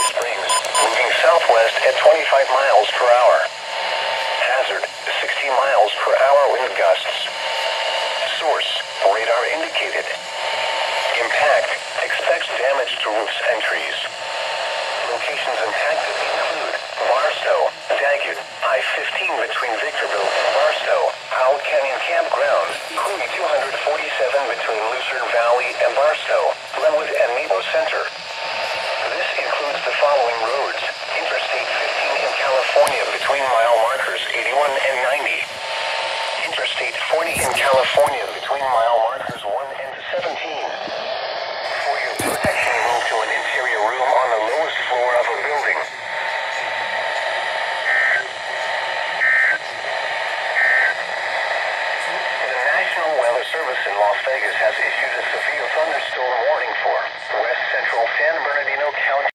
Colorado Springs, moving southwest at 25 miles per hour. Hazard, 60 miles per hour wind gusts. Source, radar indicated. Impact, expects damage to roofs and trees. Locations impacted include Barstow, Daggett, I-15 between Victorville and Barstow, Howell Canyon Campground, Cooley 247 between Lucerne Valley and Barstow, Glenwood and Nebo Center. This includes the following roads: Interstate 15 in California between mile markers 81 and 90. Interstate 40 in California between mile markers 1 and 17. For your protection, move to an interior room on the lowest floor of a building. The National Weather Service in Las Vegas has issued a severe thunderstorm